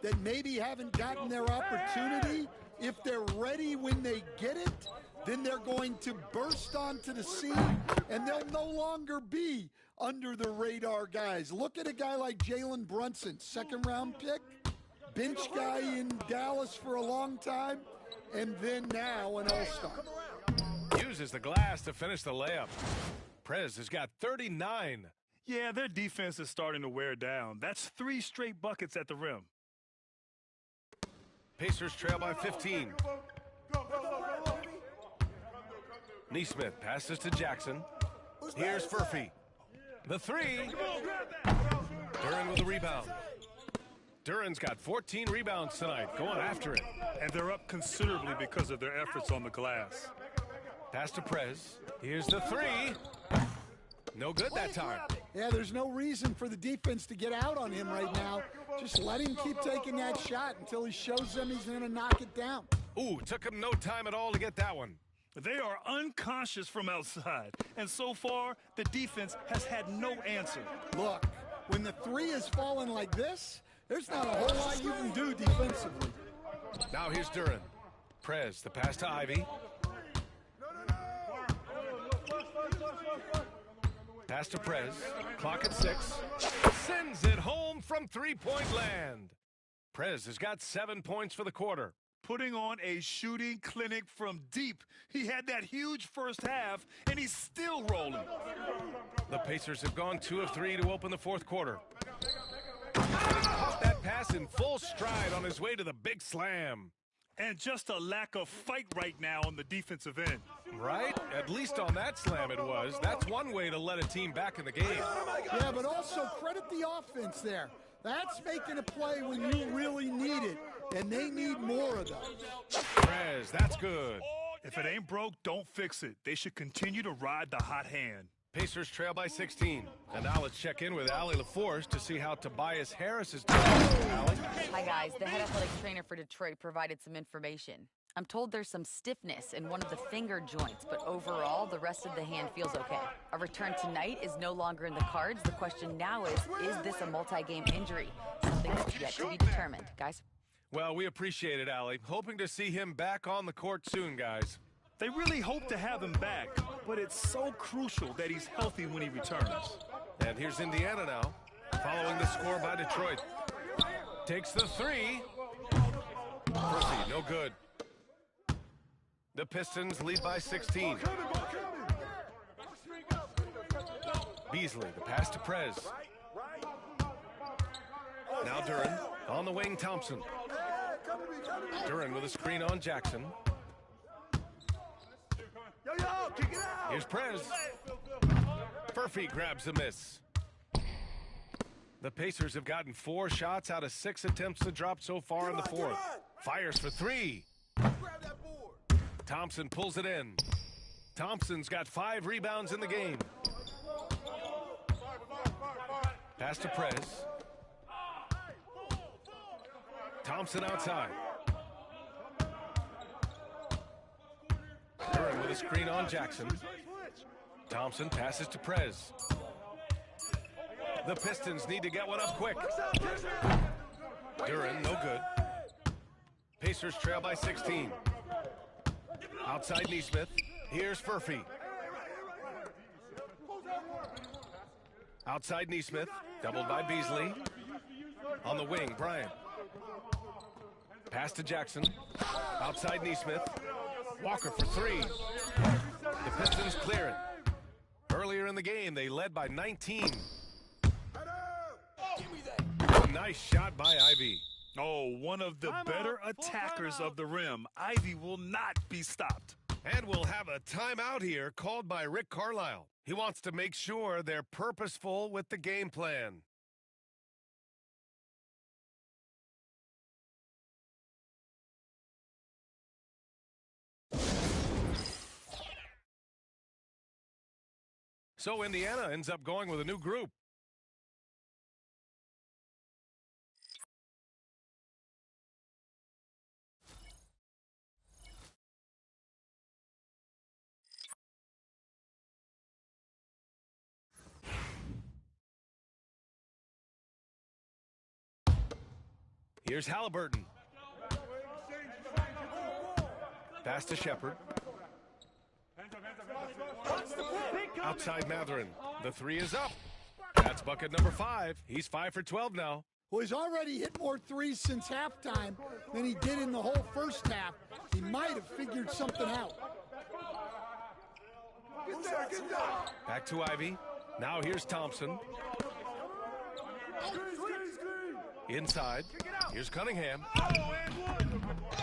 that maybe haven't gotten their opportunity, if they're ready when they get it, then they're going to burst onto the scene, and they'll no longer be under the radar guys. Look at a guy like Jalen Brunson, second-round pick, bench guy in Dallas for a long time, and then now an all-star. Uses the glass to finish the layup. Prez has got 39. Yeah, their defense is starting to wear down. That's 3 straight buckets at the rim. Pacers trail by 15. Neesmith passes to Jackson. Here's Furphy. The 3. Duren with the rebound. Duren's got 14 rebounds tonight, going after it. And they're up considerably because of their efforts on the glass. Pass to Prez. Here's the 3. No good that time. Yeah, there's no reason for the defense to get out on him right now. Just let him keep taking that shot until he shows them he's going to knock it down. Ooh, took him no time at all to get that one. They are unconscious from outside, and so far, the defense has had no answer. Look, when the 3 is falling like this, there's not a whole lot you can do defensively. Now here's Duren. Prez, the pass to Ivy. Pass to Prez. Clock at 6. Sends it home from three-point land. Prez has got 7 points for the quarter. Putting on a shooting clinic from deep. He had that huge first half, and he's still rolling. The Pacers have gone 2 of 3 to open the fourth quarter. He caught that pass in full stride on his way to the big slam. And just a lack of fight right now on the defensive end. Right? At least on that slam it was. That's one way to let a team back in the game. Yeah, but also credit the offense there. That's making a play when you really need it, and they need more of those. Prez, that's good. If it ain't broke, don't fix it. They should continue to ride the hot hand. Pacers trail by 16. And now let's check in with Allie LaForce to see how Tobias Harris is doing. Allie? Hi, guys. The head athletic trainer for Detroit provided some information. I'm told there's some stiffness in one of the finger joints, but overall, the rest of the hand feels okay. A return tonight is no longer in the cards. The question now is this a multi-game injury? Something that's yet to be determined. Guys? Well, we appreciate it, Allie. Hoping to see him back on the court soon, guys. They really hope to have him back, but it's so crucial that he's healthy when he returns. And here's Indiana now, following the score by Detroit. Takes the 3. Percy, no good. The Pistons lead by 16. Beasley, the pass to Prez. Now Duren, on the wing, Thompson. Duren with a screen on Jackson. Here's Prez. Furphy grabs the miss. The Pacers have gotten 4 shots out of 6 attempts to drop so far in the fourth. Fires for 3. Thompson pulls it in. Thompson's got 5 rebounds in the game. Pass to Prez. Thompson outside. Duren with a screen on Jackson. Thompson passes to Prez. The Pistons need to get one up quick. Duren, no good. Pacers trail by 16. Outside Neesmith. Here's Furphy. Outside Neesmith. Doubled by Beasley. On the wing, Bryant. Pass to Jackson. Outside Neesmith. Walker for 3. The Pistons clear it. Earlier in the game, they led by 19. A nice shot by Ivy. Oh, one of the better attackers of the rim. Ivy will not be stopped. And we'll have a timeout here called by Rick Carlisle. He wants to make sure they're purposeful with the game plan. So Indiana ends up going with a new group. Here's Halliburton. Pass to Shepard. Outside Matherin. The three is up. That's bucket number 5. He's 5 for 12 now. Well, he's already hit more threes since halftime than he did in the whole first half. He might have figured something out. Back to Ivy. Now here's Thompson. Inside. Here's Cunningham.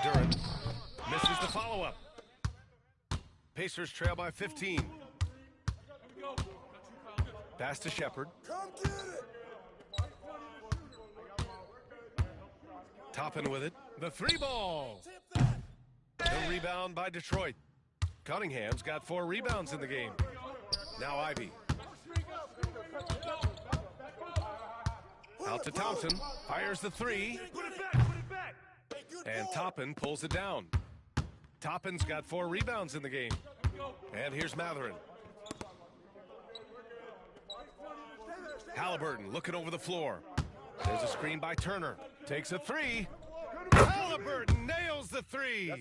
Durant misses the follow-up. Pacers trail by 15. Pass to Shepard. Toppin with it. The 3 ball. The rebound by Detroit. Cunningham's got 4 rebounds in the game. Now Ivy. Out to Thompson. Fires the 3. And Toppin pulls it down. Toppin's got 4 rebounds in the game. And here's Matherin. Halliburton looking over the floor. There's a screen by Turner. Takes a 3. Halliburton nails the 3.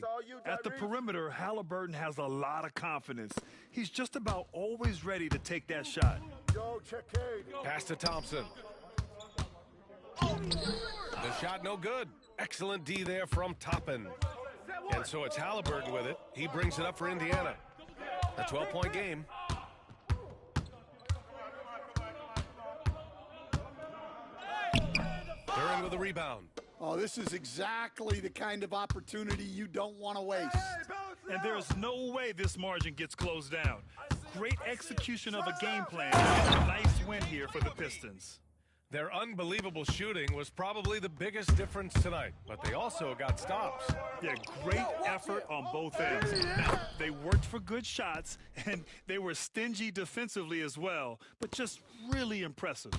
At the perimeter, Halliburton has a lot of confidence. He's just about always ready to take that shot. Pass to Thompson. The shot no good. Excellent D there from Toppin. And so it's Halliburton with it. He brings it up for Indiana. A 12-point game. Duran with a rebound. Oh, this is exactly the kind of opportunity you don't want to waste. And there's no way this margin gets closed down. Great execution of a game plan. Nice win here for the Pistons. Their unbelievable shooting was probably the biggest difference tonight, but they also got stops. Yeah, great effort on both ends. They worked for good shots, and they were stingy defensively as well, but just really impressive.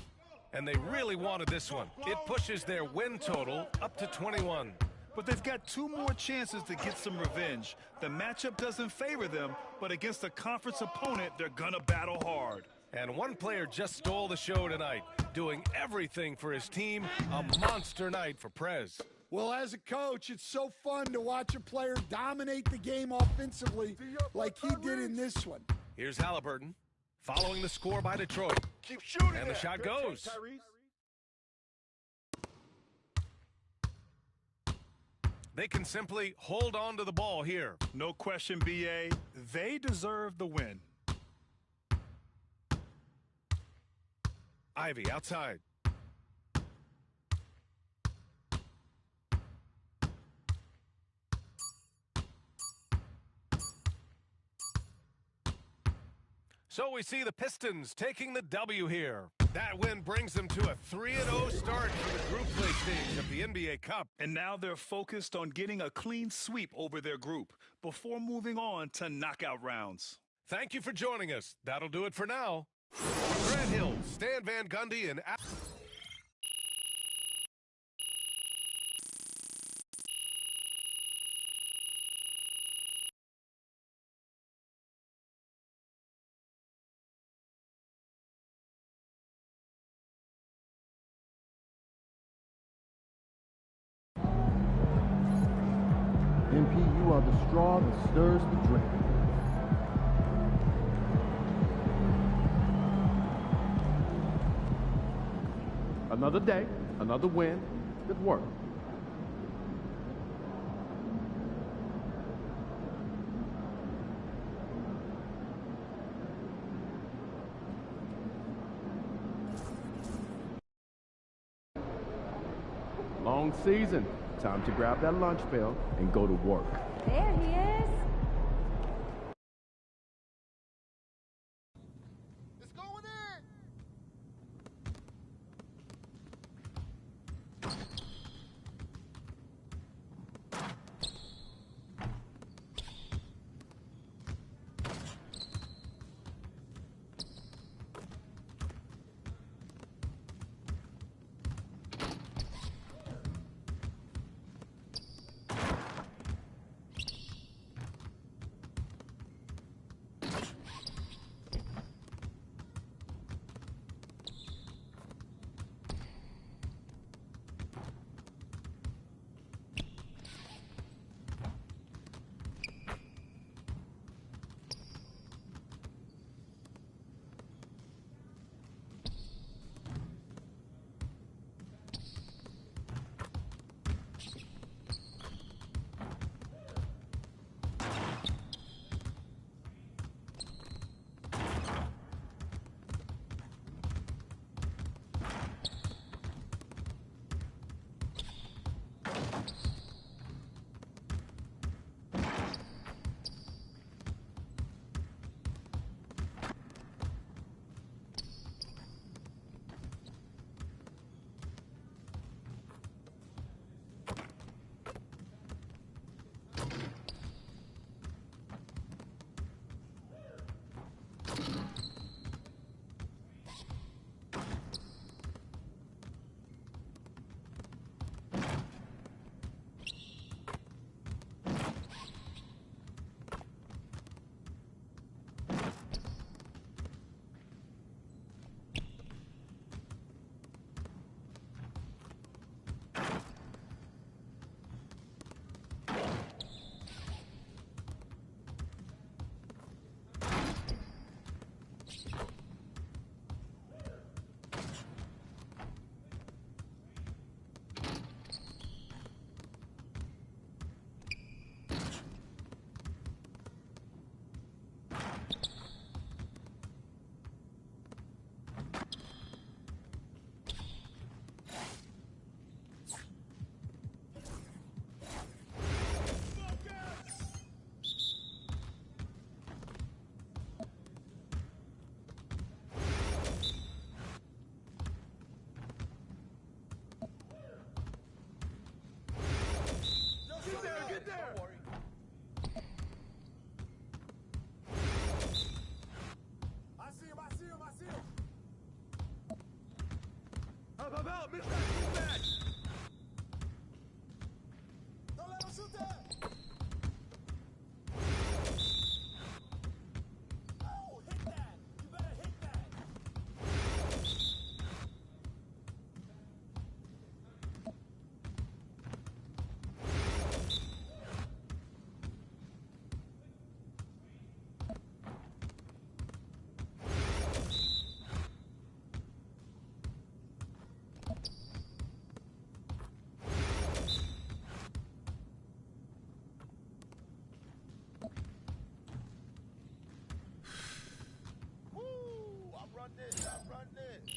And they really wanted this one. It pushes their win total up to 21. But they've got 2 more chances to get some revenge. The matchup doesn't favor them, but against a conference opponent, they're gonna battle hard. And one player just stole the show tonight, doing everything for his team. A monster night for Prez. Well, as a coach, it's so fun to watch a player dominate the game offensively like he did in this one. Here's Halliburton, following the score by Detroit. Keep shooting. And the shot goes. They can simply hold on to the ball here. No question, B.A. They deserve the win. Ivy outside. So we see the Pistons taking the W here. That win brings them to a 3-0 start for the group play stage of the NBA Cup. And now they're focused on getting a clean sweep over their group before moving on to knockout rounds. Thank you for joining us. That'll do it for now. Grant Hill, Stan Van Gundy, and MP, you are the straw that stirs the drink. Another day, another win. Good work. Long season. Time to grab that lunch bell and go to work. There he is. It's going in. there. Don't worry. I see him. Out. Miss that. Don't let him shoot that. Oh, hit that. You better hit that. I run this.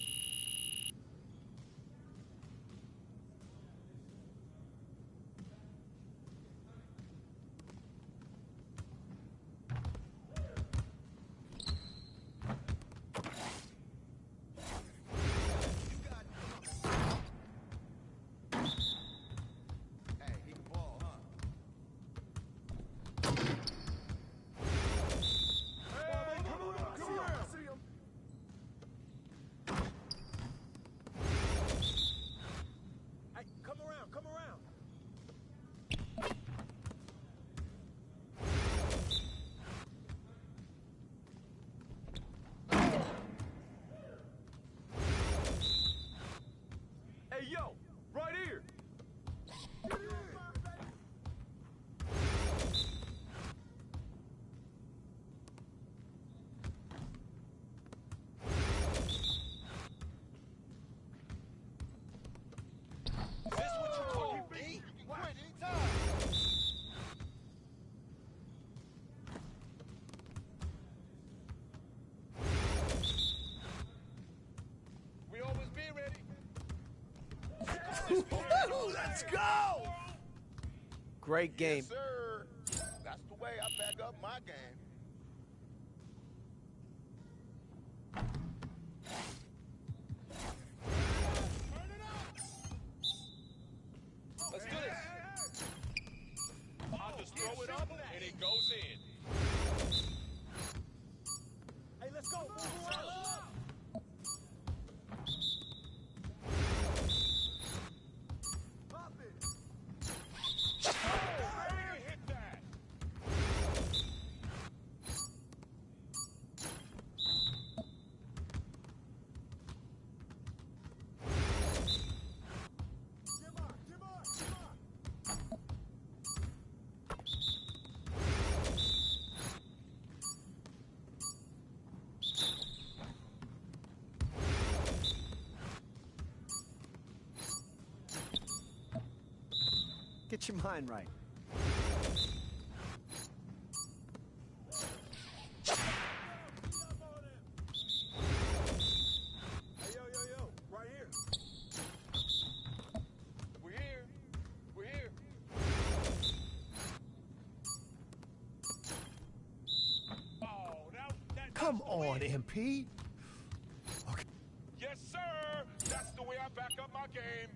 Hey, he can ball, huh? Hey, come around. I see him. Come around. Hey, yo, right here. Let's go! Great game. Yes, sir. That's the way I back up my game. Let's do this. I'll just throw it up and it goes in. Hey, let's go. Move around. Pop it. Hit that. Come on. Get your mind right. Hey, yo, right here. We're here. Oh, Come on, MP. yes, sir. That's the way I back up my game.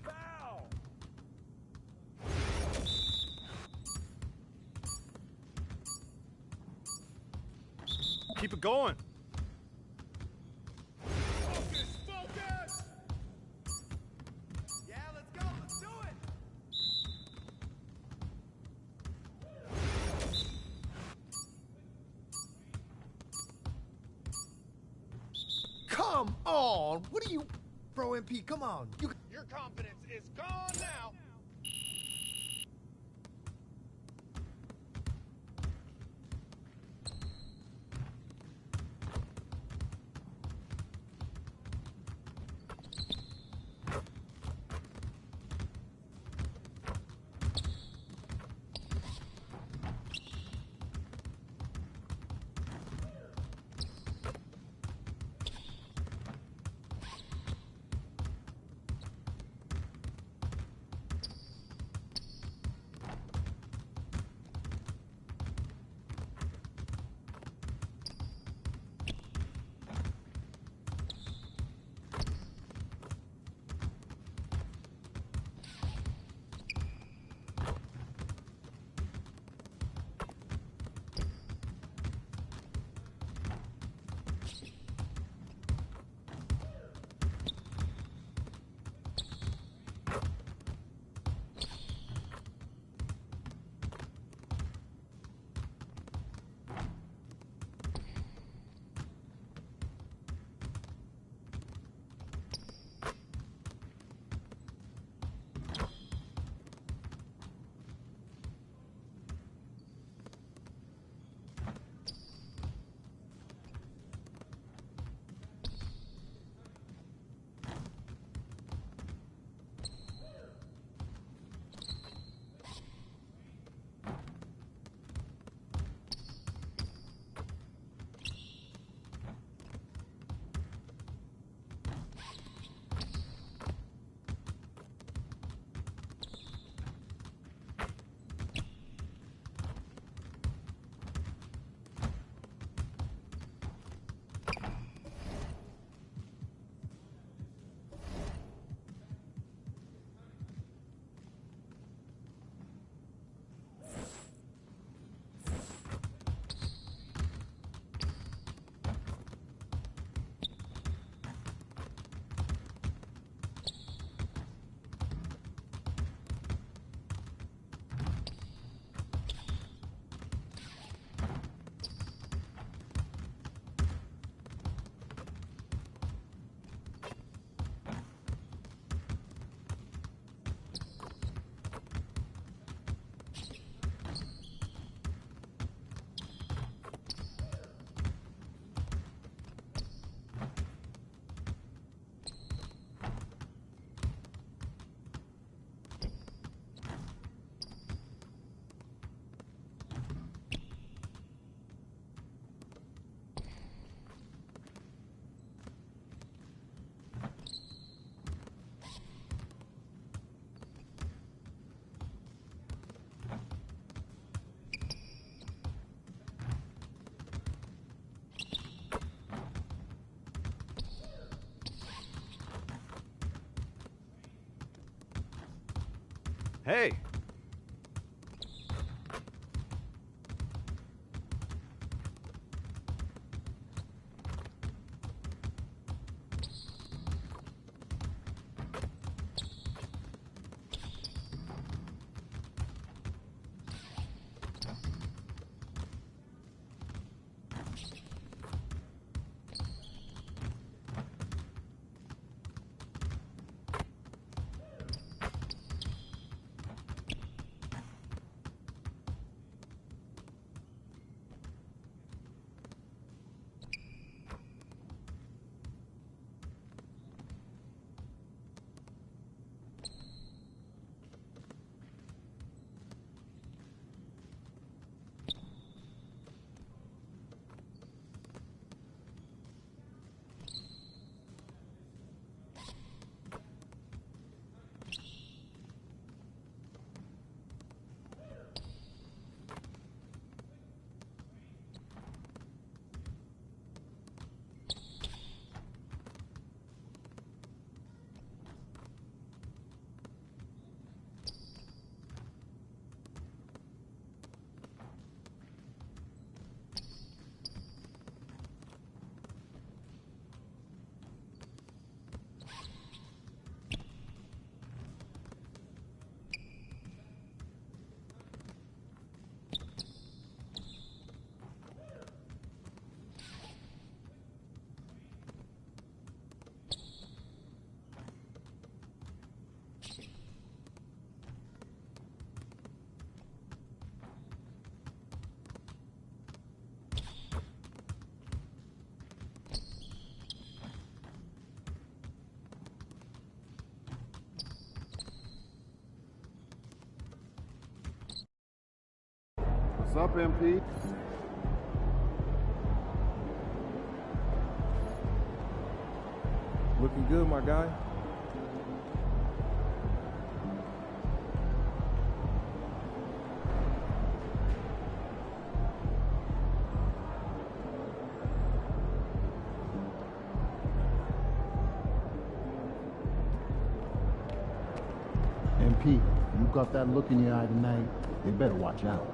Foul. Keep it going. Focus, focus. Yeah, let's go. Let's do it. Come on. What are you... Bro, MP, come on. Your confidence is gone now. Hey, What's up, MP? Looking good, my guy. MP, you got that look in your eye tonight, they better watch out.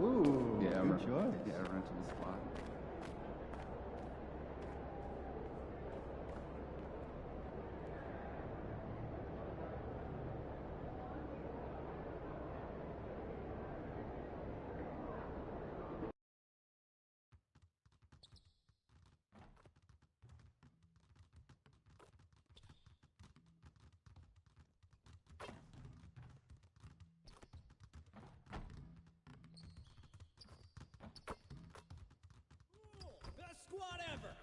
Ooh, yeah, good choice. Yeah, I ran to the spot. Best squad ever.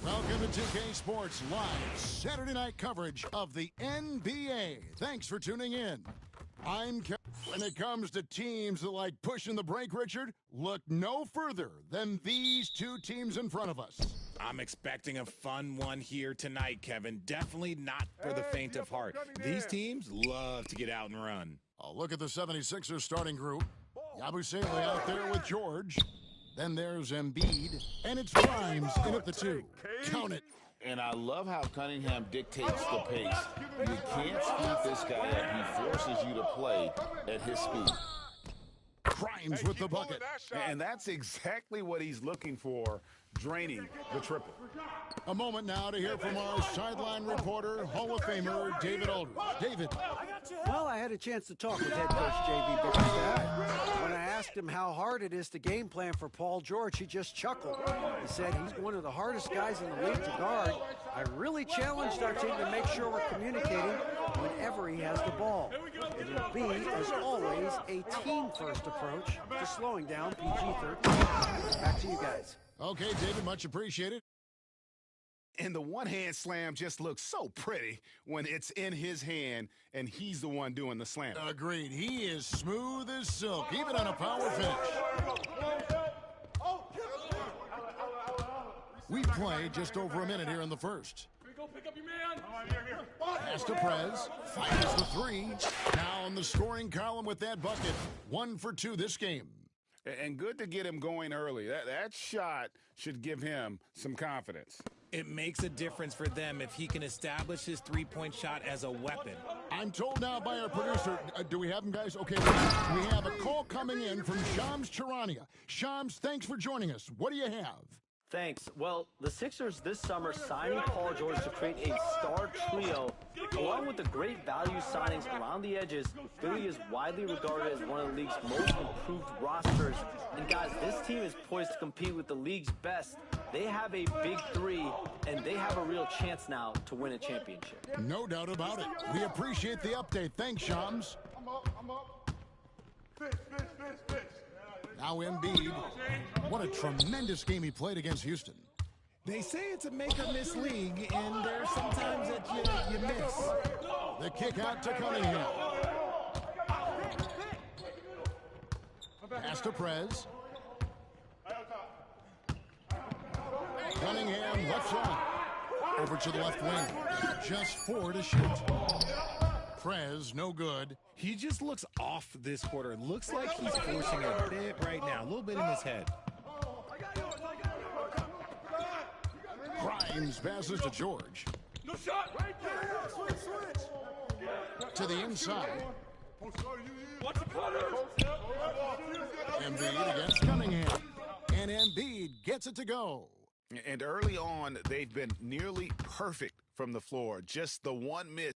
Welcome to 2K Sports Live Saturday night coverage of the NBA. Thanks for tuning in. I'm Kevin. When it comes to teams that like pushing the break, Richard, look no further than these two teams in front of us. I'm expecting a fun one here tonight, Kevin. Definitely not for the faint of heart. These teams love to get out and run. I'll look at the 76ers starting group. Yabusele out there with George. Then there's Embiid, and it's Grimes in at the 2. Count it. And I love how Cunningham dictates the pace. You can't speed this guy up. He forces you to play at his speed. Grimes with the bucket. And that's exactly what he's looking for, draining the triple. A moment now to hear from our sideline reporter, Hall of Famer David Aldridge. David. Well, I had a chance to talk with head coach J.B. Bickerstaff. When I asked him how hard it is to game plan for Paul George, he just chuckled. He said he's one of the hardest guys in the league to guard. I really challenged our team to make sure we're communicating whenever he has the ball. It'll be, as always, a team-first approach to slowing down PG-13. Back to you guys. Okay, David, much appreciated. And the one-hand slam just looks so pretty when it's in his hand and he's the one doing the slam. Agreed. He is smooth as silk, even on a power finish. We played just over a minute here in the first. Go pick up your man. Pass to Prez. Fires the 3. Now in the scoring column with that bucket. 1 for 2 this game. And good to get him going early. That shot should give him some confidence. It makes a difference for them if he can establish his three-point shot as a weapon. I'm told now by our producer, do we have him, guys? Okay, we have a call coming in from Shams Charania. Shams, thanks for joining us. What do you have? Thanks. Well, the Sixers this summer signing Paul George to create a star trio, along with the great value signings around the edges. Philly is widely regarded as one of the league's most improved rosters. And guys, this team is poised to compete with the league's best They have a big three, and they have a real chance now to win a championship. No doubt about it. We appreciate the update. Thanks, Shams. I'm up. Fist. Now Embiid. What a tremendous game he played against Houston. They say it's a make-or-miss league, and there's sometimes that you miss. The kick out to Cunningham. Pass to Prez. Cunningham left side. Over to the left wing. Just 4 to shoot. Prez, no good. He just looks off this quarter. Looks like he's forcing a bit right now. A little bit in his head. Grimes passes to George. No shot. Switch. To the inside. What's the putter? Embiid against Cunningham. And Embiid gets it to go. And early on, they've been nearly perfect from the floor. Just the one miss.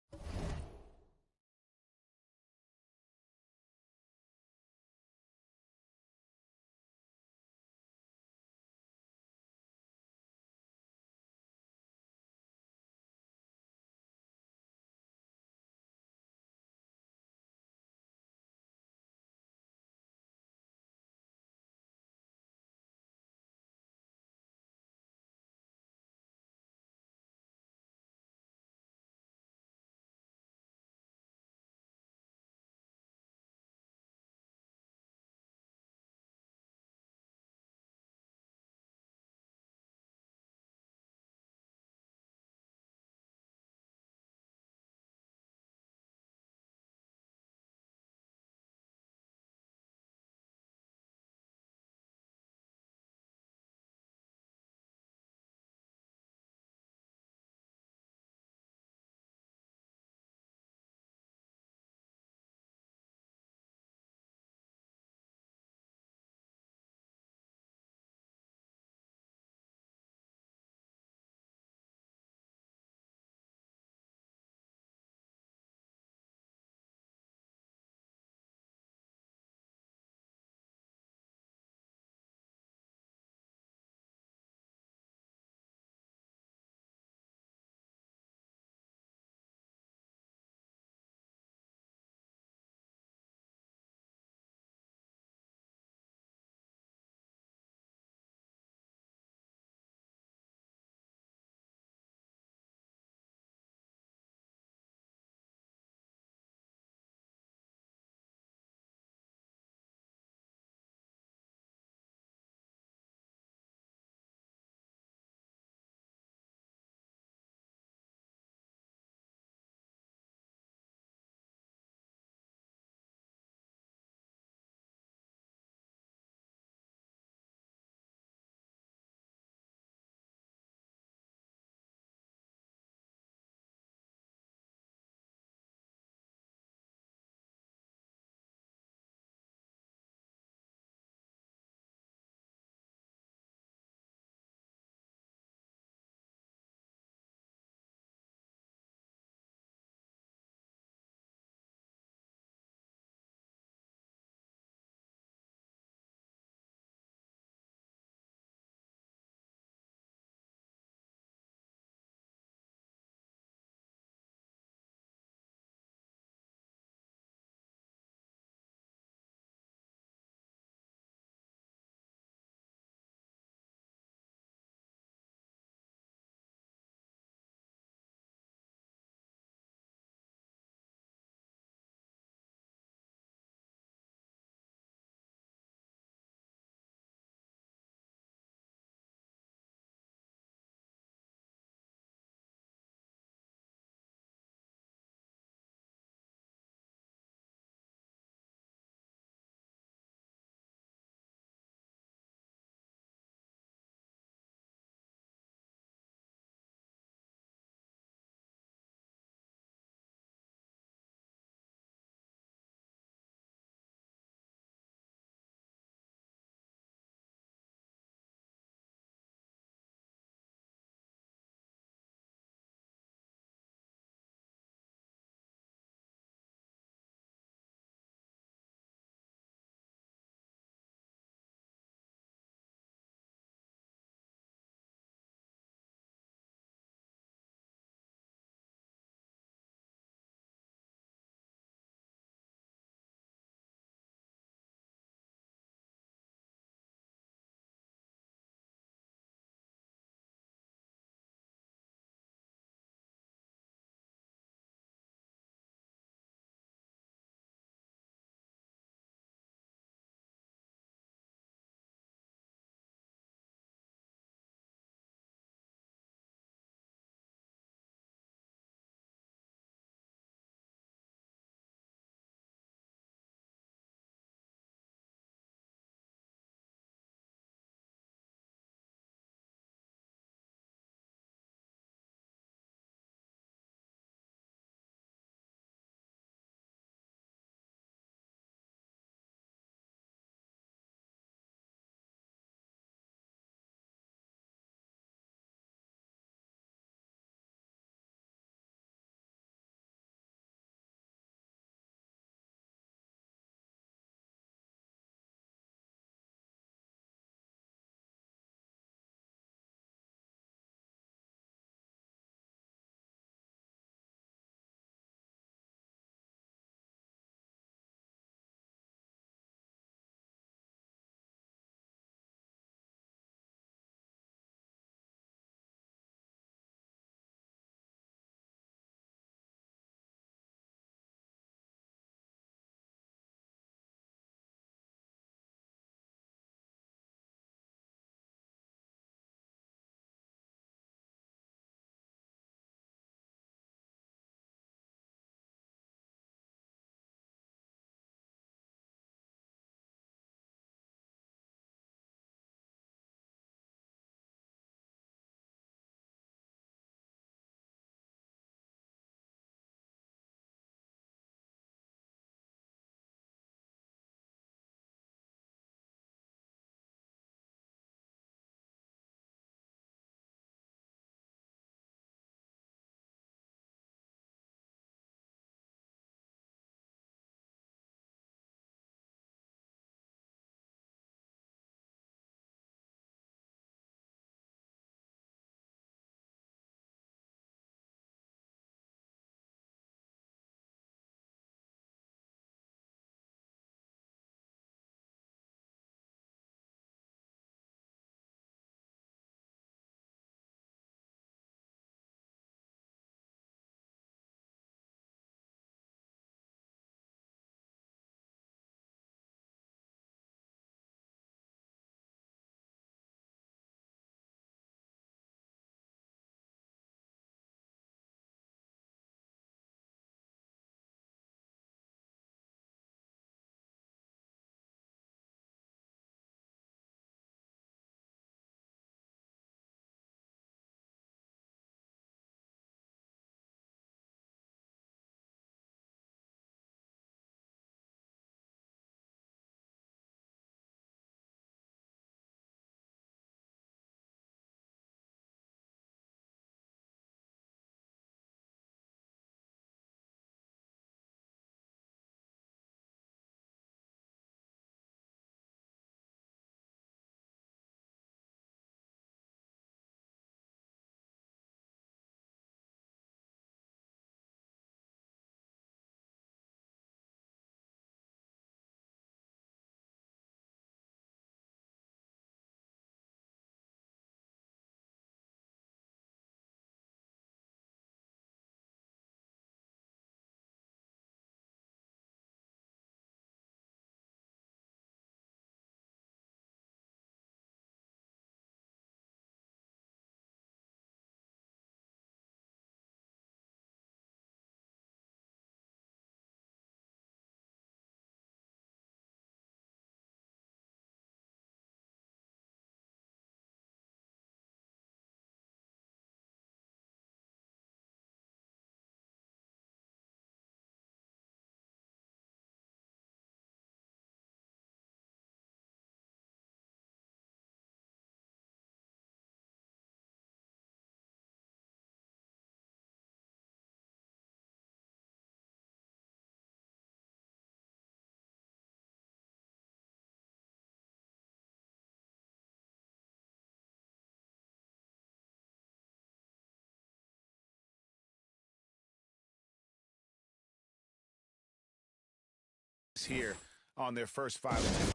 here on their first 5 attempts.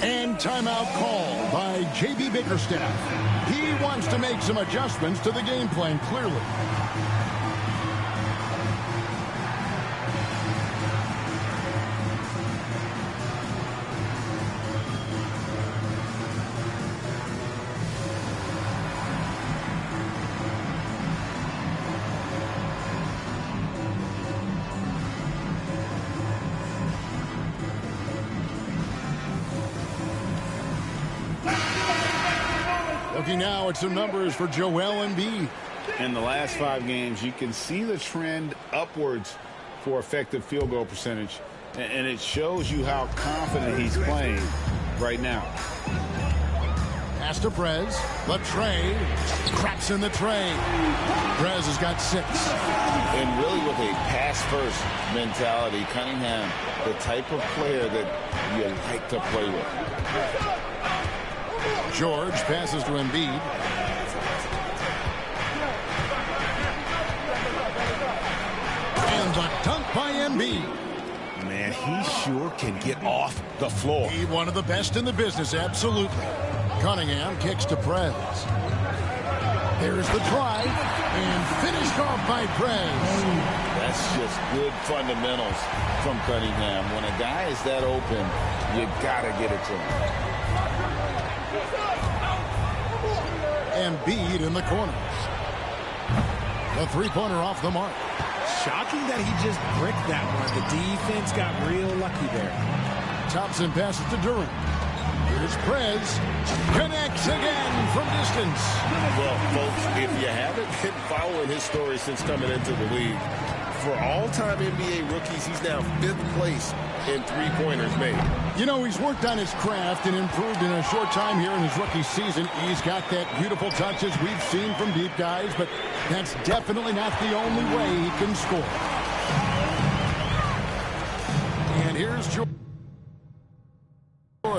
And timeout call by J.B. Bickerstaff. He wants to make some adjustments to the game plan, clearly. Looking now at some numbers for Joel Embiid. In the last 5 games, you can see the trend upwards for effective field goal percentage, and it shows you how confident he's playing right now. Pass to Prez. The tray. Craps in the tray. Prez has got 6. And really with a pass-first mentality, Cunningham, the type of player that you like to play with. George passes to Embiid. And the dunk by Embiid. Man, he sure can get off the floor. He's one of the best in the business, absolutely. Cunningham kicks to Prez. There's the try, and finished off by Prez. That's just good fundamentals from Cunningham. When a guy is that open, you gotta get it to him. Embiid in the corner. The three-pointer off the mark. Shocking that he just bricked that one. The defense got real lucky there. Thompson passes to Durant. Here's Prez. Connects again from distance. Well, folks, if you haven't been following his story since coming into the league, for all-time NBA rookies, he's now 5th place in three-pointers made. You know, he's worked on his craft and improved in a short time here in his rookie season. He's got that beautiful touch as we've seen from deep guys, but that's definitely not the only way he can score. And here's George.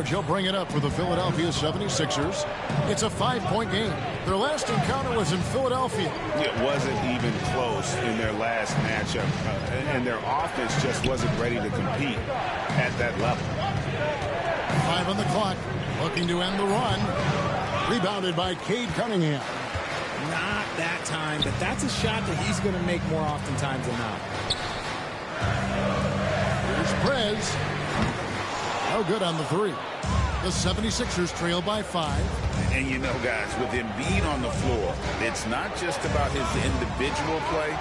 He'll bring it up for the Philadelphia 76ers. It's a 5-point game. Their last encounter was in Philadelphia. It wasn't even close in their last matchup, and their offense just wasn't ready to compete at that level. 5 on the clock, looking to end the run. Rebounded by Cade Cunningham. Not that time, but that's a shot that he's going to make more oftentimes than not. Here's Prez. No good on the 3. The 76ers trail by 5. And you know, guys, with Embiid on the floor, it's not just about his individual play.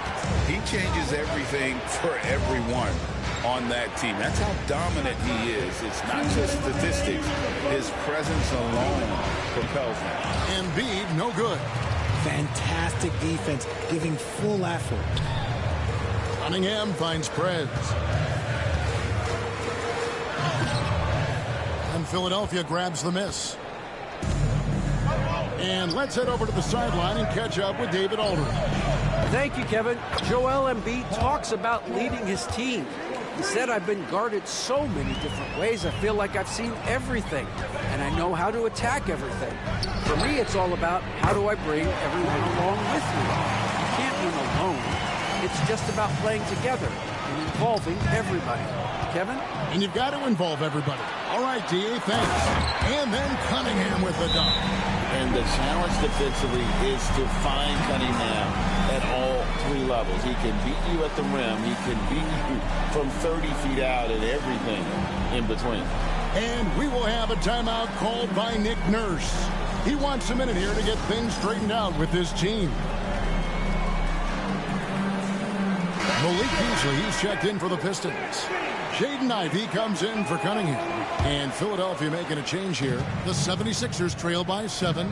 He changes everything for everyone on that team. That's how dominant he is. It's not just statistics. His presence alone propels him. Embiid, no good. Fantastic defense, giving full effort. Cunningham finds Prez. And Philadelphia grabs the miss. And let's head over to the sideline and catch up with David Aldridge. Thank you, Kevin. Joel Embiid talks about leading his team. He said, I've been guarded so many different ways. I feel like I've seen everything, and I know how to attack everything. For me, it's all about how do I bring everyone along with me. You can't win alone. It's just about playing together and involving everybody. Kevin? And you've got to involve everybody. All right, D.A., thanks. And then Cunningham with the dunk. And the challenge defensively is to find Cunningham at all 3 levels. He can beat you at the rim. He can beat you from 30 feet out and everything in between. And we will have a timeout called by Nick Nurse. He wants a minute here to get things straightened out with his team. Malik Beasley, he's checked in for the Pistons. Jaden Ivey comes in for Cunningham. And Philadelphia making a change here. The 76ers trail by 7.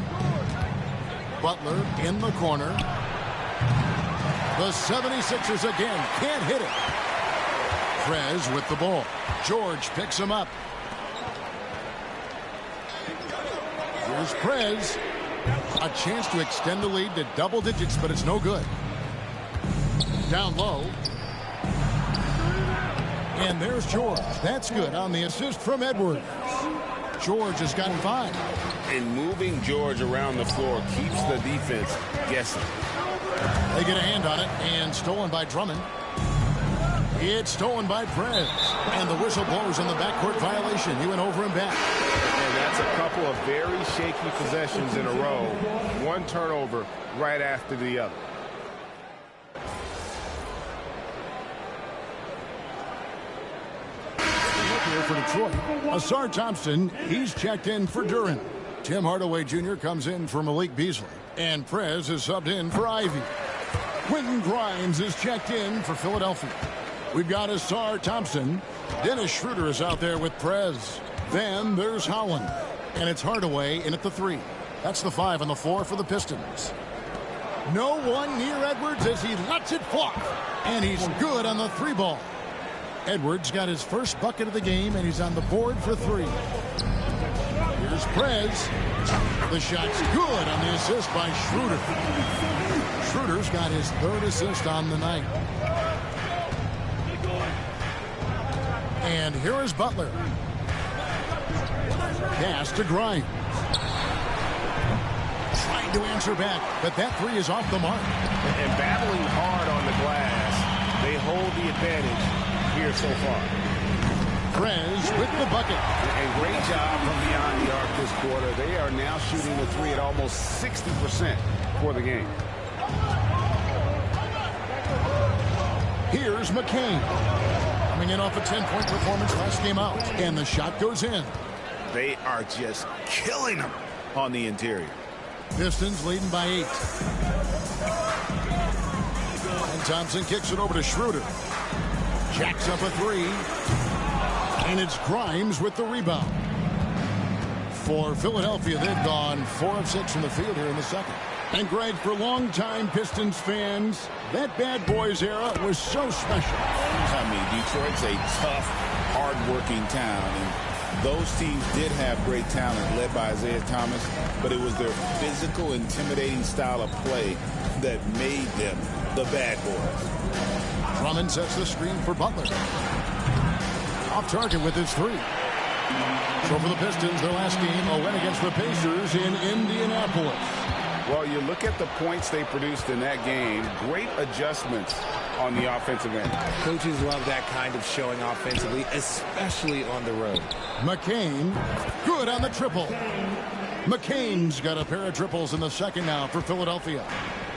Butler in the corner. The 76ers again can't hit it. Prez with the ball. George picks him up. Here's Prez. A chance to extend the lead to double digits, but it's no good. Down low. And there's George. That's good on the assist from Edwards. George has gotten 5. And moving George around the floor keeps the defense guessing. They get a hand on it, and stolen by Drummond. It's stolen by Prez. And the whistle blows on the backcourt violation. He went over and back. And that's a couple of very shaky possessions in a row. One turnover right after the other. Here for Detroit, Asar Thompson, he's checked in for Duran. Tim Hardaway Jr. comes in for Malik Beasley. And Prez is subbed in for Ivy. Quentin Grimes is checked in for Philadelphia. We've got Asar Thompson. Dennis Schroeder is out there with Prez. Then there's Howland. And it's Hardaway in at the 3. That's the 5 on the floor for the Pistons. No one near Edwards as he lets it fly. And he's good on the 3 ball. Edwards got his first bucket of the game, and he's on the board for 3. Here's Prez. The shot's good on the assist by Schroeder. Schroeder's got his 3rd assist on the night. And here is Butler. Pass to Grimes. Trying to answer back, but that 3 is off the mark. And battling hard on the glass, they hold the advantage here so far. Prez with the bucket. And great job from beyond the arc this quarter. They are now shooting the 3 at almost 60% for the game. Here's McCain. Coming in off a 10-point performance last game out. And the shot goes in. They are just killing them on the interior. Pistons leading by 8. And Thompson kicks it over to Schroeder. Jacks up a 3. And it's Grimes with the rebound. For Philadelphia, they've gone 4 of 6 from the field here in the second. And Greg, for longtime Pistons fans, that bad boys era was so special. I mean, Detroit's a tough, hard-working town. And those teams did have great talent led by Isaiah Thomas, but it was their physical, intimidating style of play that made them the bad boys. Drummond sets the screen for Butler. Off target with his 3. So for the Pistons, their last game, a win against the Pacers in Indianapolis. Well, you look at the points they produced in that game. Great adjustments on the offensive end. Coaches love that kind of showing offensively, especially on the road. McCain, good on the triple. McCain's got a pair of triples in the second now for Philadelphia.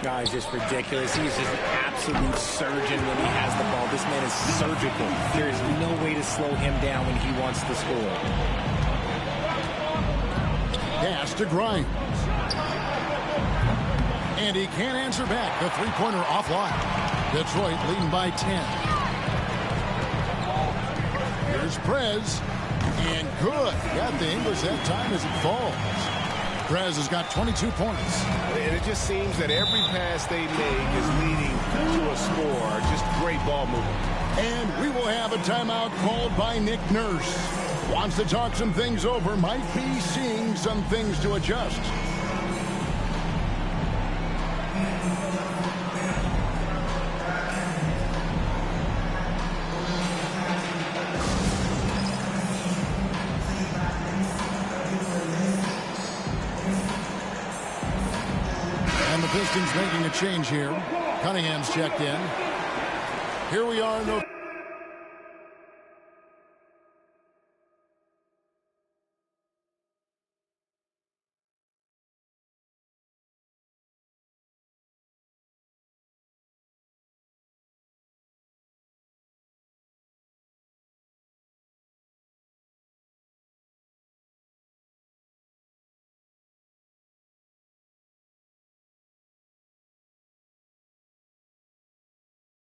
No, he's just ridiculous. He's just an absolute surgeon when he has the ball. This man is surgical. There is no way to slow him down when he wants to score. Pass to Grimes. And he can't answer back. The 3-pointer offline. Detroit leading by 10. Here's Prez. And good. Got the English that time as it falls. Prez has got 22 points. And it just seems that every pass they make is leading to a score. Just great ball movement. And we will have a timeout called by Nick Nurse. Wants to talk some things over. Might be seeing some things to adjust. Pistons making a change here. Cunningham's checked in. Here we are. No.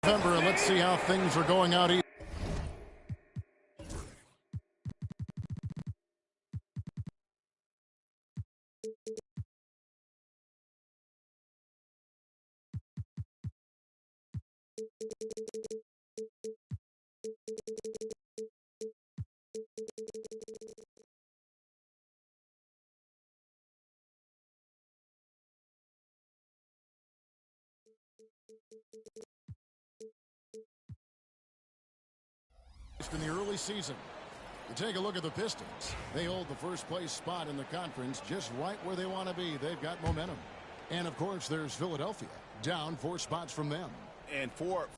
November, and let's see how things are going out here. In the early season. You take a look at the Pistons. They hold the first place spot in the conference just right where they want to be. They've got momentum. And, of course, there's Philadelphia, down 4 spots from them. And for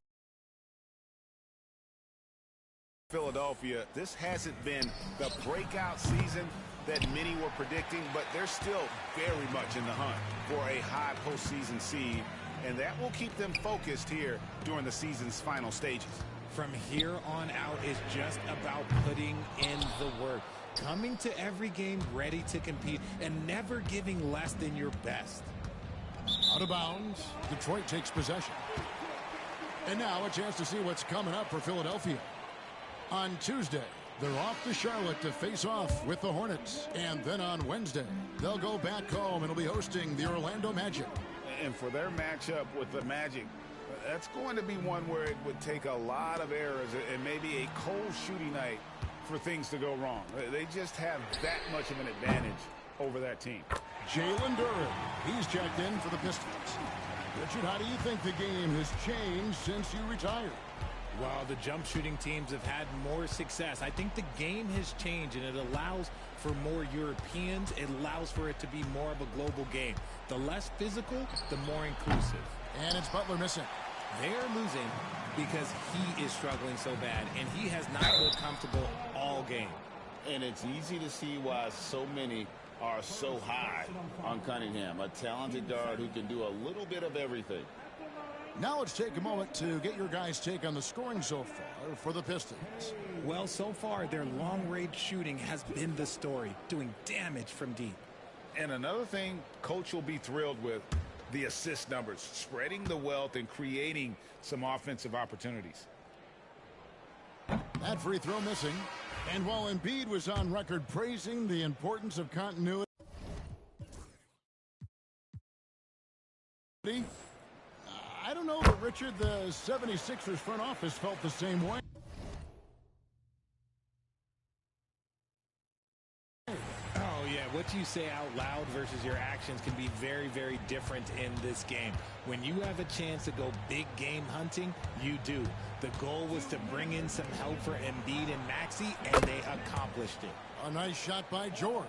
Philadelphia, this hasn't been the breakout season that many were predicting, but they're still very much in the hunt for a high postseason seed, and that will keep them focused here during the season's final stages. From here on out is just about putting in the work, coming to every game ready to compete, and never giving less than your best. Out of bounds, Detroit takes possession. And now a chance to see what's coming up for Philadelphia. On Tuesday, they're off to Charlotte to face off with the Hornets. And then on Wednesday, they'll go back home and will be hosting the Orlando Magic. And for their matchup with the Magic, that's going to be one where it would take a lot of errors and maybe a cold shooting night for things to go wrong. They just have that much of an advantage over that team. Jalen Duren, he's checked in for the Pistons. Richard, how do you think the game has changed since you retired? While the jump shooting teams have had more success, I think the game has changed, and it allows for more Europeans. It allows for it to be more of a global game. The less physical, the more inclusive. And it's Butler missing. They're losing because he is struggling so bad, and he has not looked comfortable all game. And it's easy to see why so many are so high on Cunningham, a talented guard who can do a little bit of everything. Now let's take a moment to get your guys' take on the scoring so far for the Pistons. Well, so far, their long-range shooting has been the story, doing damage from deep. And another thing Coach will be thrilled with, the assist numbers, spreading the wealth and creating some offensive opportunities. That free throw missing. And while Embiid was on record praising the importance of continuity, I don't know that, Richard, the 76ers front office felt the same way. Oh, yeah, what you say out loud versus your actions can be very, very different in this game. When you have a chance to go big game hunting, you do. The goal was to bring in some help for Embiid and Maxey, and they accomplished it. A nice shot by George.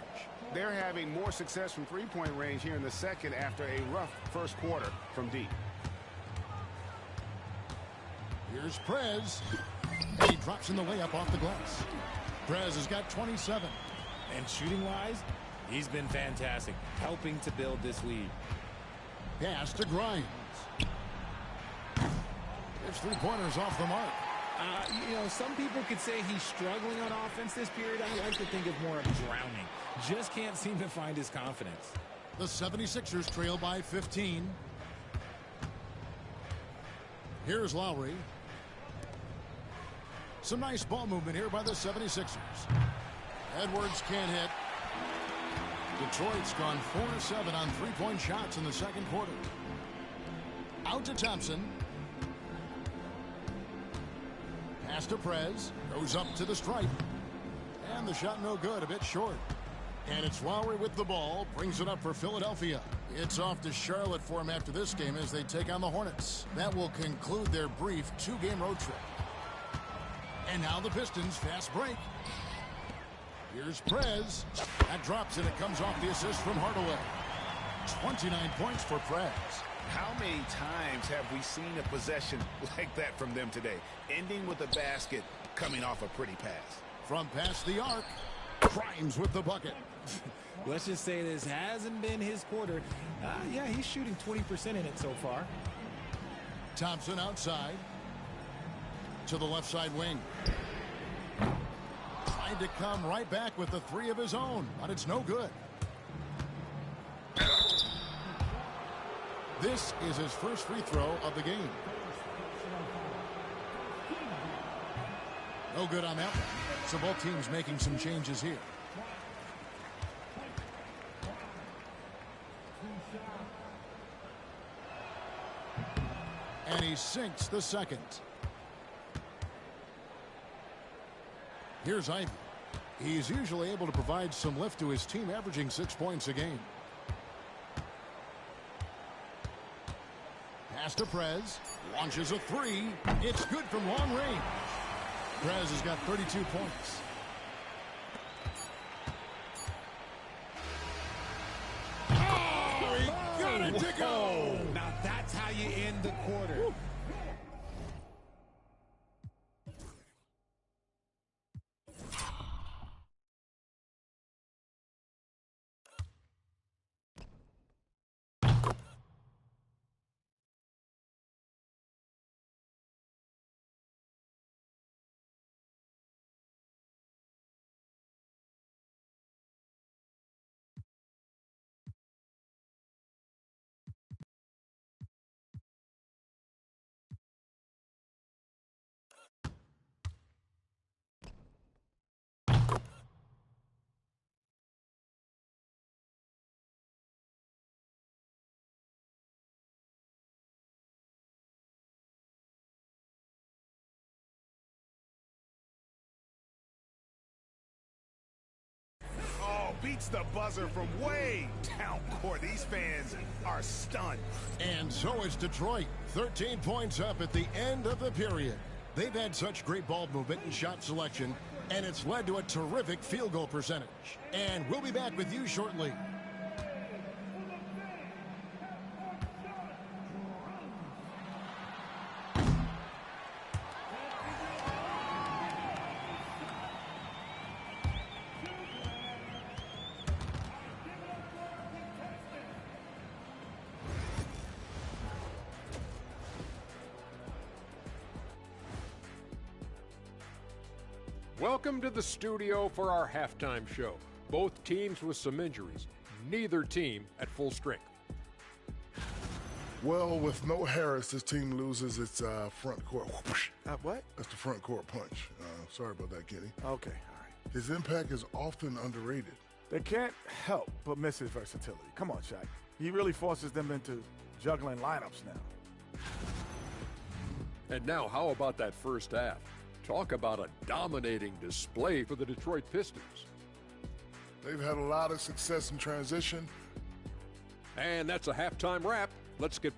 They're having more success from three-point range here in the second after a rough first quarter from deep. Here's Prez. And he drops in the layup off the glass. Prez has got 27. And shooting-wise, he's been fantastic, helping to build this lead. Pass to Grimes. His three-pointers off the mark. You know, some people could say he's struggling on offense this period. I like to think of more of drowning. Just can't seem to find his confidence. The 76ers trail by 15. Here's Lowry. Some nice ball movement here by the 76ers. Edwards can't hit. Detroit's gone 4-7 on three-point shots in the second quarter. Out to Thompson. Pass to Prez. Goes up to the stripe. And the shot no good, a bit short. And it's Lowry with the ball. Brings it up for Philadelphia. It's off to Charlotte for him after this game as they take on the Hornets. That will conclude their brief 2-game road trip. And now the Pistons fast break. Here's Prez. That drops and it comes off the assist from Hardaway. 29 points for Prez. How many times have we seen a possession like that from them today? Ending with a basket, coming off a pretty pass. From past the arc, Grimes with the bucket. Let's just say this hasn't been his quarter. Yeah, he's shooting 20% in it so far. Thompson outside. To the left side wing. Tried to come right back with the three of his own, but it's no good. This is his first free throw of the game. No good on that one. So both teams making some changes here. And he sinks the second. Here's Ivy. He's usually able to provide some lift to his team, averaging 6 points a game. Pass to Prez. Launches a three. It's good from long range. Prez has got 32 points. it to go. Now that's how you end the quarter. Woo. Beats the buzzer from way down court. These fans are stunned. And so is Detroit. 13 points up at the end of the period. They've had such great ball movement and shot selection, and it's led to a terrific field goal percentage. And we'll be back with you shortly. Welcome to the studio for our halftime show. Both teams with some injuries. Neither team at full strength. Well, with no Harris, this team loses its front court. What? That's the front court punch. Sorry about that, Kenny. Okay, all right. His impact is often underrated. They can't help but miss his versatility. Come on, Shaq. He really forces them into juggling lineups now. And now, how about that first half? Talk about a dominating display for the Detroit Pistons. They've had a lot of success in transition. And that's a halftime wrap. Let's get...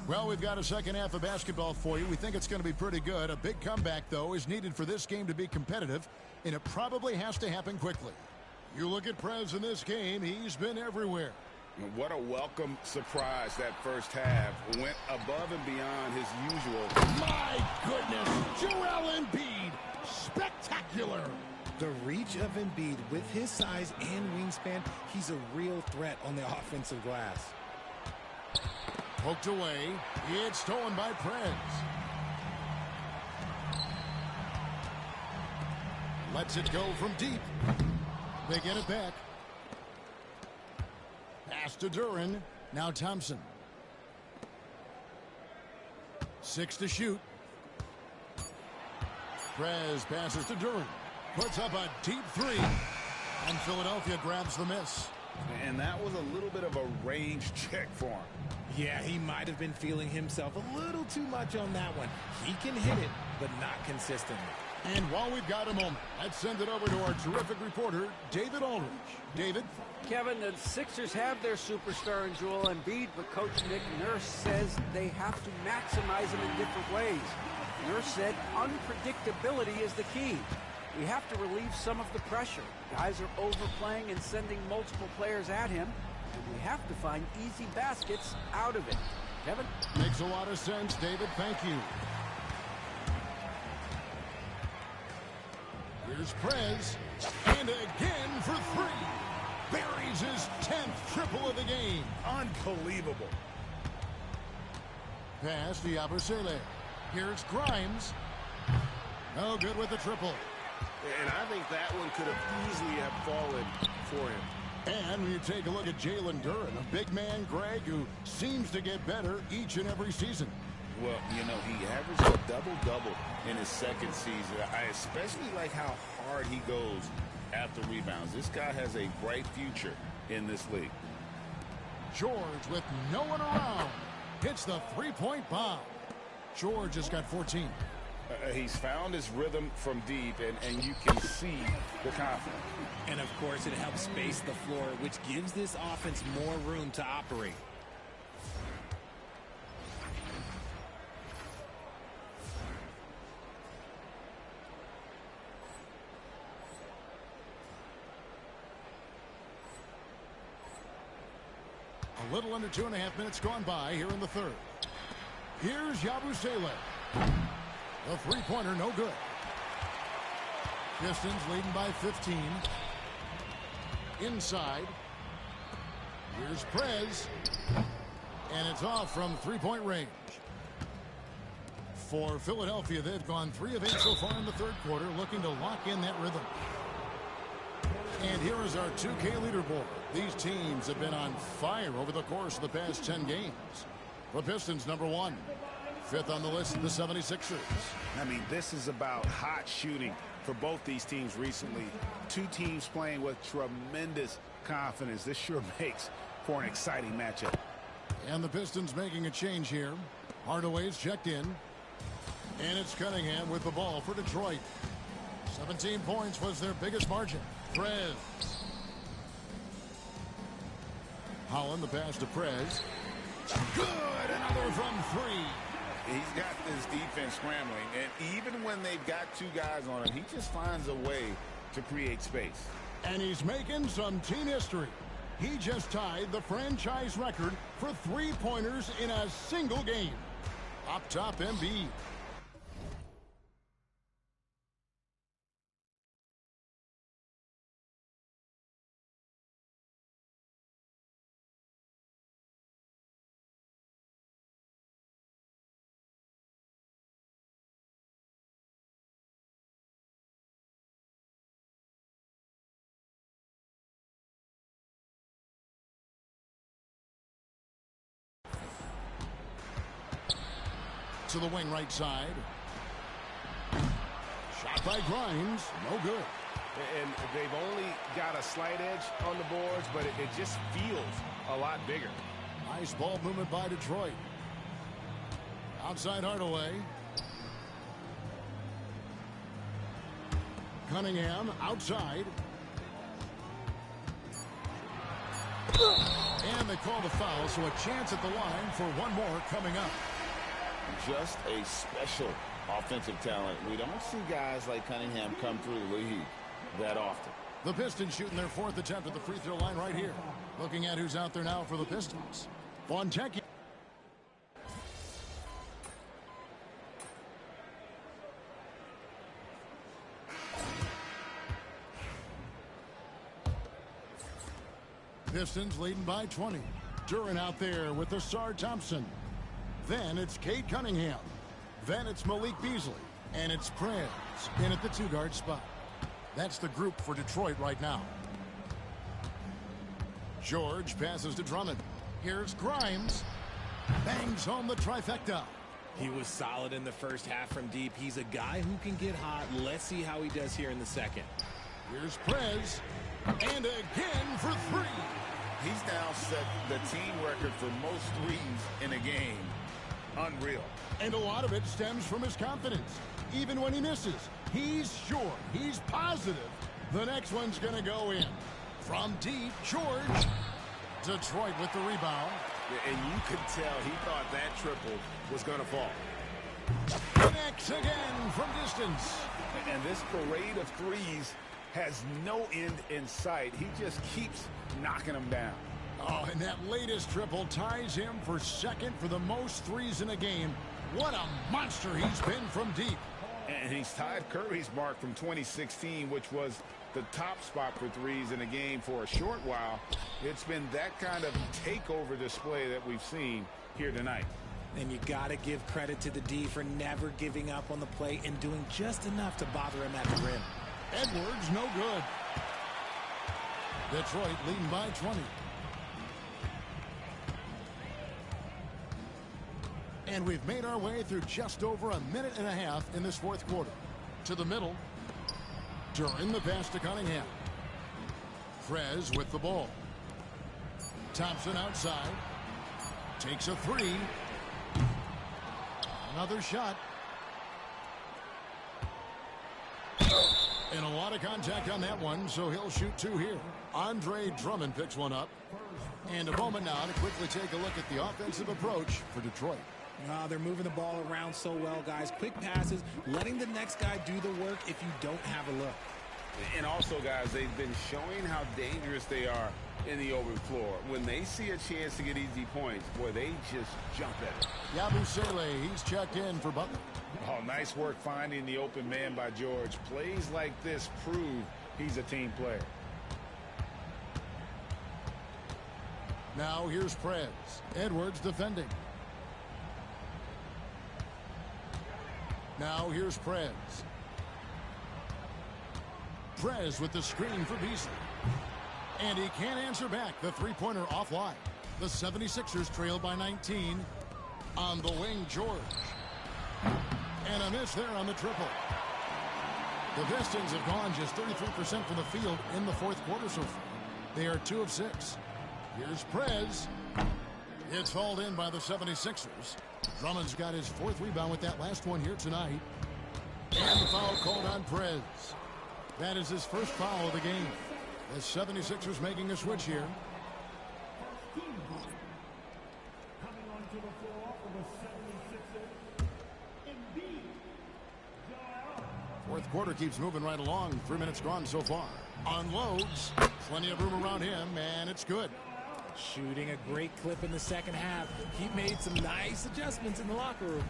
Well, we've got a second half of basketball for you. We think it's going to be pretty good. A big comeback, though, is needed for this game to be competitive, and it probably has to happen quickly. You look at Prez in this game, he's been everywhere. What a welcome surprise that first half. Went above and beyond his usual. My goodness, Joel Embiid, spectacular. The reach of Embiid with his size and wingspan, he's a real threat on the offensive glass. Poked away, it's stolen by Prez. Lets it go from deep. They get it back. Pass to Duran. Now Thompson. 6 to shoot. Prez passes to Duran. Puts up a deep three. And Philadelphia grabs the miss. And that was a little bit of a range check for him. Yeah, he might have been feeling himself a little too much on that one. He can hit it, but not consistently. And while we've got a moment, let's send it over to our terrific reporter, David Aldridge. David? Kevin, the Sixers have their superstar in Joel Embiid, but Coach Nick Nurse says they have to maximize him in different ways. Nurse said unpredictability is the key. We have to relieve some of the pressure. Guys are overplaying and sending multiple players at him, and we have to find easy baskets out of it. Kevin? Makes a lot of sense, David. Thank you. Here's Prez, and again for three. Buries his 10th triple of the game. Unbelievable. Pass to Yabusele. Here's Grimes. No good with the triple. And I think that one could have easily have fallen for him. And when you take a look at Jalen Duran, a big man, Greg, who seems to get better each and every season. Well, you know, he averaged a double-double in his second season. I especially like how hard he goes after rebounds. This guy has a bright future in this league. George with no one around hits the three-point bomb. George has got 14. He's found his rhythm from deep, and you can see the confidence. And, of course, it helps space the floor, which gives this offense more room to operate. A little under 2.5 minutes gone by here in the third. Here's Yabusele. The three-pointer, no good. Pistons leading by 15. Inside. Here's Prez. And it's off from three-point range. For Philadelphia, they've gone 3 of 8 so far in the third quarter, looking to lock in that rhythm. And here is our 2K leaderboard. These teams have been on fire over the course of the past 10 games. The Pistons, number 1. 5th on the list, the 76ers. I mean, this is about hot shooting for both these teams recently. 2 teams playing with tremendous confidence. This sure makes for an exciting matchup. And the Pistons making a change here. Hardaway's checked in. And it's Cunningham with the ball for Detroit. 17 points was their biggest margin. Prez. Holland, the pass to Prez. Good! Another from 3. He's got this defense scrambling, and even when they've got 2 guys on him, he just finds a way to create space. And he's making some team history. He just tied the franchise record for 3-pointers in a single game. Up top, Embiid. To the wing right side. Shot by Grimes. No good. And they've only got a slight edge on the boards, but it just feels a lot bigger. Nice ball movement by Detroit. Outside Hardaway. Cunningham outside. And they call the foul, so a chance at the line for one more coming up. Just a special offensive talent. We don't see guys like Cunningham come through the league that often. The Pistons shooting their 4th attempt at the free throw line right here. Looking at who's out there now for the Pistons. Fontecchio. Pistons leading by 20. Duran out there with the Sar Thompson. Then it's Cade Cunningham. Then it's Malik Beasley. And it's Prez in at the 2-guard spot. That's the group for Detroit right now. George passes to Drummond. Here's Grimes. Bangs home the trifecta. He was solid in the first half from deep. He's a guy who can get hot. Let's see how he does here in the second. Here's Prez. And again for 3. He's now set the team record for most threes in a game. Unreal. And a lot of it stems from his confidence. Even when he misses, he's sure, he's positive the next one's going to go in. From deep, George. Detroit with the rebound. And you could tell he thought that triple was going to fall. Connects again from distance. And this parade of threes has no end in sight. He just keeps knocking them down. Oh, and that latest triple ties him for 2nd for the most threes in a game. What a monster he's been from deep. And he's tied Curry's mark from 2016, which was the top spot for threes in a game for a short while. It's been that kind of takeover display that we've seen here tonight. And you got to give credit to the D for never giving up on the play and doing just enough to bother him at the rim. Edwards, no good. Detroit leading by 20. And we've made our way through just over a minute and a half in this 4th quarter. To the middle. Duran the pass to Cunningham. Prez with the ball. Thompson outside. Takes a 3. Another shot. And a lot of contact on that one, so he'll shoot 2 here. Andre Drummond picks one up. And a moment now to quickly take a look at the offensive approach for Detroit. They're moving the ball around so well, guys. Quick passes, letting the next guy do the work if you don't have a look. And also, guys, they've been showing how dangerous they are in the open floor. When they see a chance to get easy points, boy, they just jump at it. Yabusele, he's checked in for Butler. Oh, nice work finding the open man by George. Plays like this prove he's a team player. Now here's Prez. Edwards defending. Now here's Prez. Prez with the screen for Beasley. And he can't answer back. The three-pointer offline. The 76ers trail by 19. On the wing, George. And a miss there on the triple. The Pistons have gone just 33% from the field in the fourth quarter so far. They are 2 of 6. Here's Prez. It's hauled in by the 76ers. Drummond's got his 4th rebound with that last one here tonight. And the foul called on Prez. That is his first foul of the game. The 76ers making a switch here. Fourth quarter keeps moving right along. 3 minutes gone so far. Unloads. Plenty of room around him, and it's good. Shooting a great clip in the second half. He made some nice adjustments in the locker room.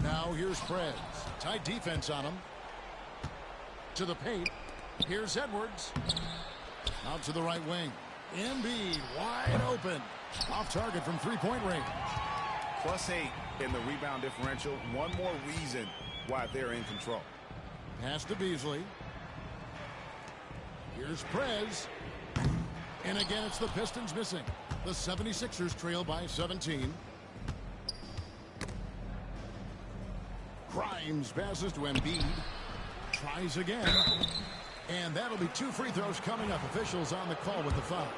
Now here's Prez. Tight defense on him. To the paint. Here's Edwards. Out to the right wing. Embiid wide open. Off target from three-point range. +8 in the rebound differential. One more reason why they're in control. Pass to Beasley. Here's Prez. And again, it's the Pistons missing. The 76ers trail by 17. Grimes passes to Embiid. Tries again. And that'll be 2 free throws coming up. Officials on the call with the foul.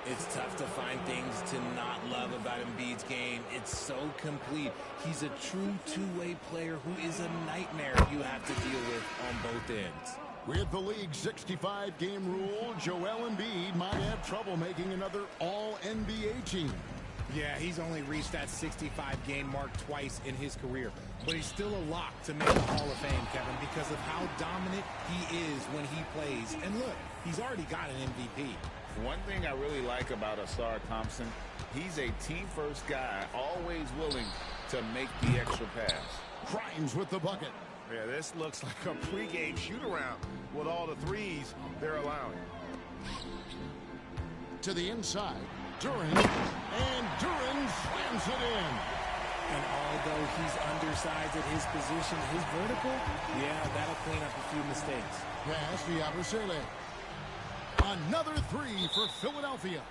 It's tough to find things to not love about Embiid's game. It's so complete. He's a true two-way player who is a nightmare you have to deal with on both ends. With the league's 65-game rule, Joel Embiid might have trouble making another All-NBA team. Yeah, he's only reached that 65-game mark twice in his career. But he's still a lock to make the Hall of Fame, Kevin, because of how dominant he is when he plays. And look, he's already got an MVP. One thing I really like about Asar Thompson, he's a team-first guy, always willing to make the extra pass. Grimes with the bucket. Yeah, this looks like a pregame shoot-around with all the threes they're allowing. To the inside, Duran, and Duran slams it in. And although he's undersized at his position, his vertical, yeah, that'll clean up a few mistakes. Pass to Yabusele. Another 3 for Philadelphia.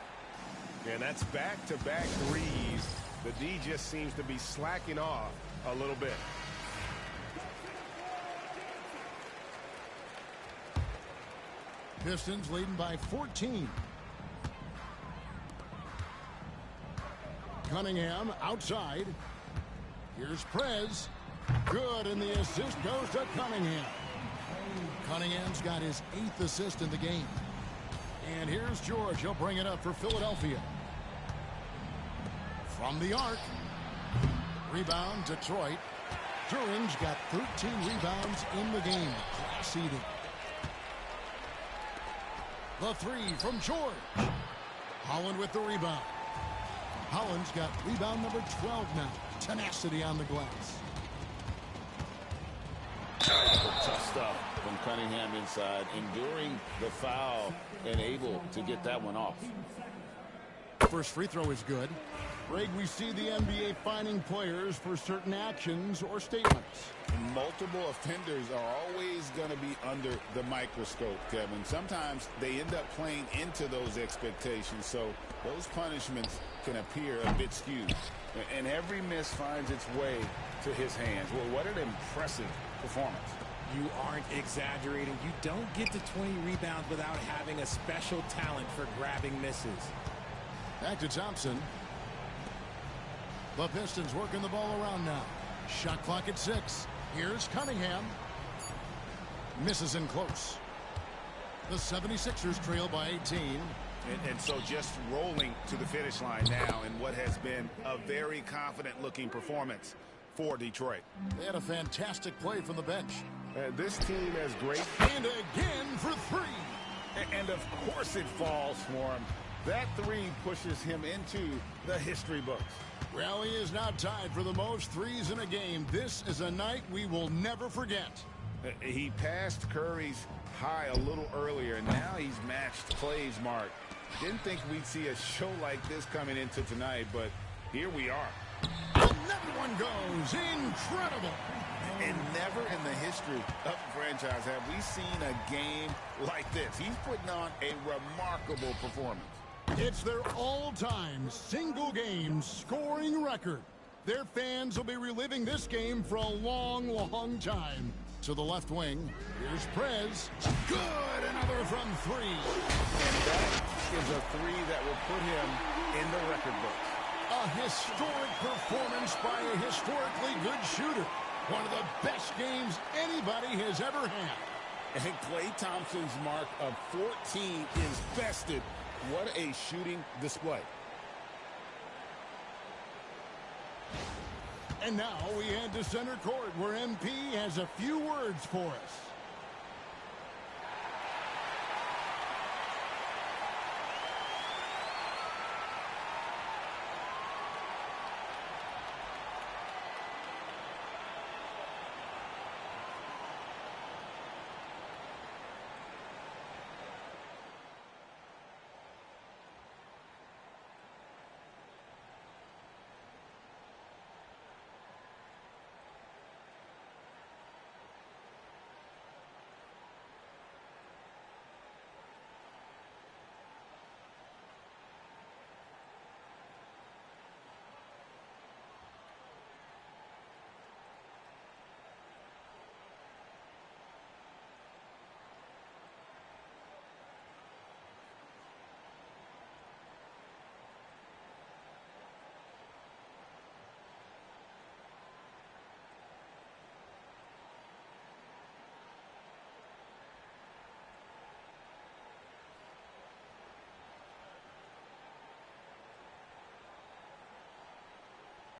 And that's back-to-back threes. The D just seems to be slacking off a little bit. Pistons leading by 14. Cunningham outside. Here's Prez. Good, and the assist goes to Cunningham. Cunningham's got his 8th assist in the game. And here's George. He'll bring it up for Philadelphia. From the arc. Rebound, Detroit. Duran's got 13 rebounds in the game. Class eating. The 3 from George. Holland with the rebound. Holland's got rebound number 12 now. Tenacity on the glass. Tough stuff from Cunningham inside, enduring the foul and able to get that one off. First free throw is good. Greg, we see the NBA fining players for certain actions or statements. Multiple offenders are always going to be under the microscope, Kevin. Sometimes they end up playing into those expectations, so those punishments can appear a bit skewed. And every miss finds its way to his hands. Well, what an impressive performance. You aren't exaggerating. You don't get to 20 rebounds without having a special talent for grabbing misses. Back to Thompson. The Pistons working the ball around now. Shot clock at 6. Here's Cunningham. Misses in close. The 76ers trail by 18. And so just rolling to the finish line now in what has been a very confident-looking performance for Detroit. They had a fantastic play from the bench. This team has great. And again for three. And of course it falls for him. That three pushes him into the history books. Well, he is now tied for the most threes in a game. This is a night we will never forget. He passed Curry's high a little earlier, and now he's matched Clay's mark. Didn't think we'd see a show like this coming into tonight, but here we are. Another one goes. Incredible. And never in the history of the franchise have we seen a game like this. He's putting on a remarkable performance. It's their all-time single-game scoring record. Their fans will be reliving this game for a long, long time. To the left wing, here's Prez. Good, another from three. And that is a three that will put him in the record books. A historic performance by a historically good shooter. One of the best games anybody has ever had. And Klay Thompson's mark of 14 is bested. What a shooting display. And now we head to center court where MP has a few words for us.